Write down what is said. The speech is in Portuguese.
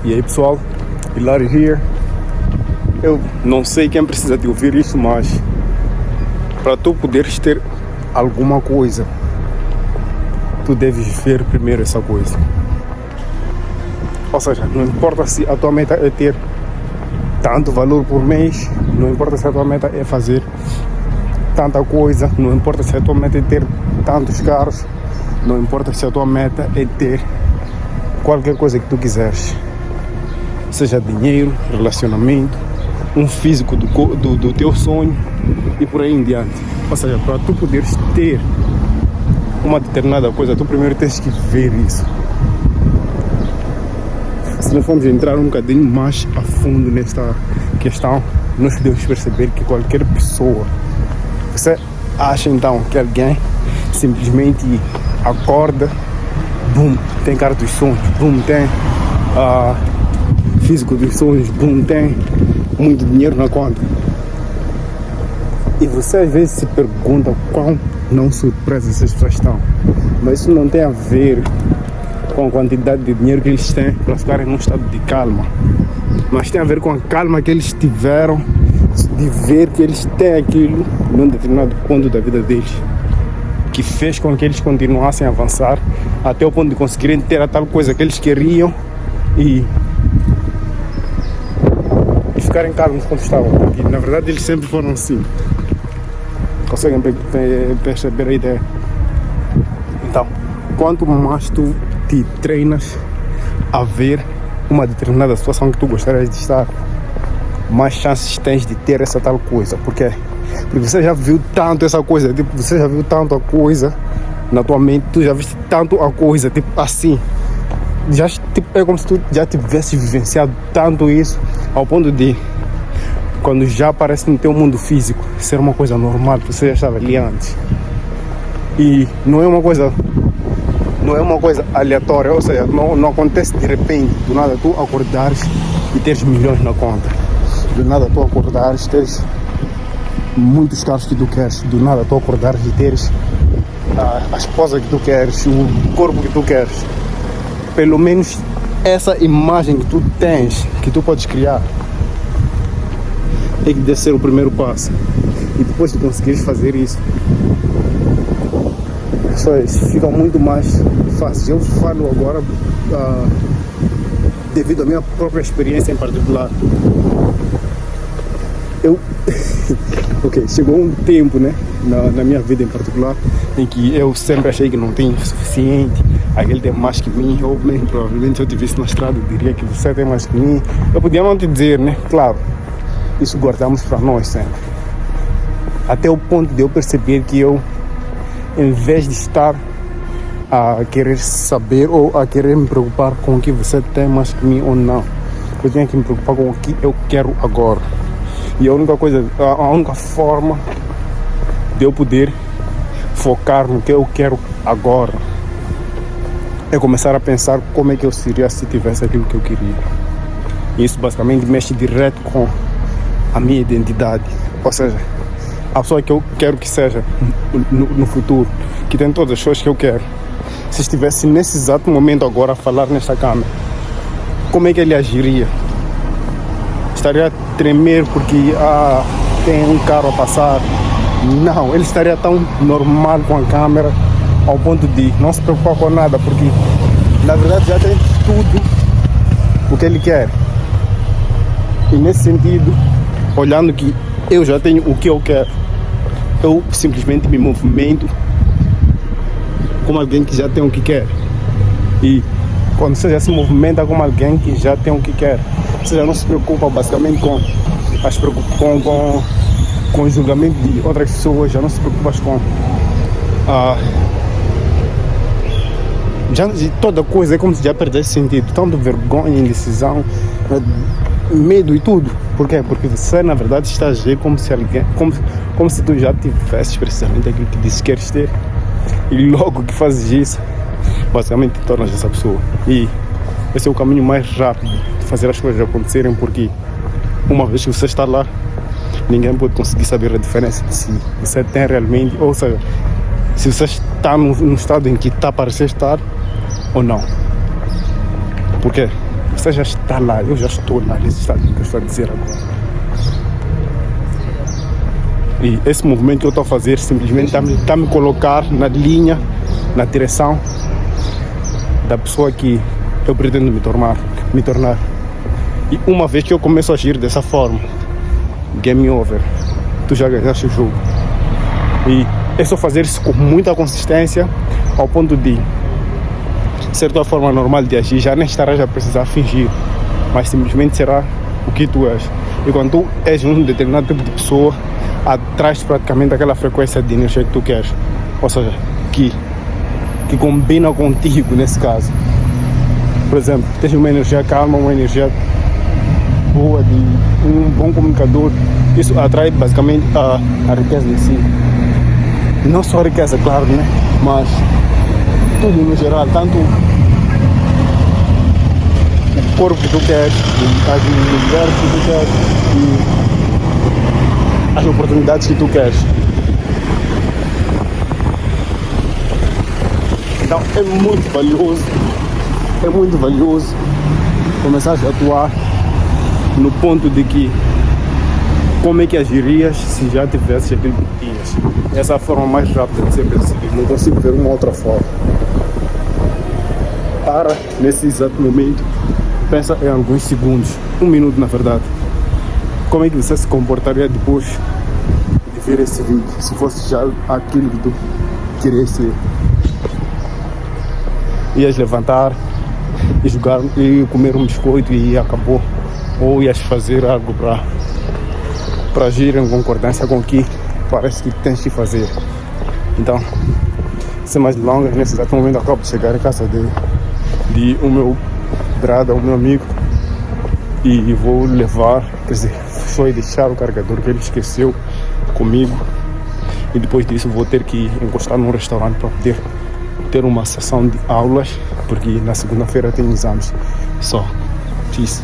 E aí pessoal, Hilário here. Eu não sei quem precisa de ouvir isso, mas para tu poderes ter alguma coisa, tu deves ver primeiro essa coisa. Ou seja, não importa se a tua meta é ter tanto valor por mês, não importa se a tua meta é fazer tanta coisa, não importa se a tua meta é ter tantos carros, não importa se a tua meta é ter qualquer coisa que tu quiseres, seja dinheiro, relacionamento, um físico do teu sonho e por aí em diante. Ou seja, para tu poderes ter uma determinada coisa, tu primeiro tens que ver isso. Se nós formos entrar um bocadinho mais a fundo nesta questão, nós podemos perceber que qualquer pessoa, você acha então que alguém simplesmente acorda, boom, tem cara dos sonhos, boom, tem físico dos sonhos, boom, tem muito dinheiro na conta. E você às vezes se pergunta quão não surpresas essas pessoas estão. Mas isso não tem a ver com a quantidade de dinheiro que eles têm para ficarem num estado de calma, mas tem a ver com a calma que eles tiveram de ver que eles têm aquilo num determinado ponto da vida deles, que fez com que eles continuassem a avançar até o ponto de conseguirem ter a tal coisa que eles queriam e ficarem calmos quando estavam, porque na verdade eles sempre foram assim. Conseguem perceber a ideia? Então, quanto mais tu te treinas a ver uma determinada situação que tu gostarias de estar, mais chances tens de ter essa tal coisa. Porque você já viu tanto essa coisa, tipo, você já viu tanto a coisa na tua mente, tu já viste tanto a coisa, tipo assim, já, tipo, é como se tu já tivesse vivenciado tanto isso, ao ponto de, quando já aparece no teu mundo físico, ser uma coisa normal, você já estava ali antes. E não é uma coisa aleatória, ou seja, não acontece de repente, do nada tu acordares e teres milhões na conta, do nada tu acordares e teres muitos carros que tu queres, do nada tu acordares e teres a esposa que tu queres, o corpo que tu queres. Pelo menos essa imagem que tu tens, que tu podes criar, é que deve ser o primeiro passo. E depois de conseguires fazer isso, as coisas ficam muito mais fáceis. Eu falo agora devido à minha própria experiência em particular. Chegou um tempo, né, na minha vida em particular, em que eu sempre achei que não tenho o suficiente, aquele tem mais que mim, ou mesmo provavelmente se eu te visse na estrada eu diria que você tem mais que mim. Eu podia não te dizer, né, claro, isso guardamos para nós sempre. Até o ponto de eu perceber que eu, em vez de estar a querer saber ou a querer me preocupar com o que você tem mais que mim ou não, eu tenho que me preocupar com o que eu quero agora. E a única forma de eu poder focar no que eu quero agora é começar a pensar como é que eu seria se tivesse aquilo que eu queria. E isso basicamente mexe direto com a minha identidade. Ou seja, a pessoa que eu quero que seja no futuro, que tem todas as coisas que eu quero, se estivesse nesse exato momento agora a falar nesta câmera, como é que ele agiria? Estaria a tremer porque tem um carro a passar? Não, ele estaria tão normal com a câmera ao ponto de não se preocupar com nada, porque na verdade já tem tudo o que ele quer. E nesse sentido, olhando que eu já tenho o que eu quero, eu simplesmente me movimento como alguém que já tem o que quer. E quando você já se movimenta como alguém que já tem o que quer, você já não se preocupa basicamente com o julgamento de outras pessoas, já não se preocupa com já toda coisa, é como se já perdesse sentido, tanto vergonha, indecisão, medo e tudo. Por quê? Porque você na verdade está a agir como se tu já tivesses precisamente aquilo que dizes que queres ter, e logo que fazes isso, basicamente te tornas essa pessoa. E esse é o caminho mais rápido de fazer as coisas acontecerem, porque uma vez que você está lá, ninguém pode conseguir saber a diferença de se você tem realmente, ou seja, se você está num estado em que está a parecer estar ou não. Por quê? você já está lá, eu já estou lá nesse estado que eu estou a dizer agora. E esse movimento que eu estou a fazer simplesmente está me colocar na linha, na direção da pessoa que eu pretendo me tornar. E uma vez que eu começo a agir dessa forma, game over, tu já ganhaste o jogo. E é só fazer isso com muita consistência, ao ponto de ser tua forma normal de agir, já nem estarás a precisar fingir, mas simplesmente será o que tu és. E quando tu és um determinado tipo de pessoa, atrás praticamente aquela frequência de energia que tu queres, ou seja, que combina contigo nesse caso. Por exemplo, tens uma energia calma, uma energia boa, de um bom comunicador, isso atrai basicamente a riqueza em si. Não só a riqueza, claro, né? Mas tudo no geral, tanto o corpo que tu queres, as mulheres que tu queres e as oportunidades que tu queres. Então é muito valioso começar a atuar no ponto de que como é que agirias se já tivesses aquilo que tinhas. Essa é a forma mais rápida de ser percebido. Não consigo ver uma outra forma. Para nesse exato momento, pensa em alguns segundos, 1 minuto na verdade. Como é que você se comportaria depois de ver esse vídeo, se fosse já aquilo que tu querias ser? Ias levantar e jogar e comer um biscoito e acabou, ou ias fazer algo para agir em concordância com o que parece que tens de fazer. Então, sem mais delongas, nesse exato momento acabo de chegar à casa de um meu brother, um meu amigo, e vou levar, quer dizer, só deixar o carregador que ele esqueceu comigo, e depois disso vou ter que encostar num restaurante para poder ter uma sessão de aulas, porque na segunda-feira tem exames. Só, peace.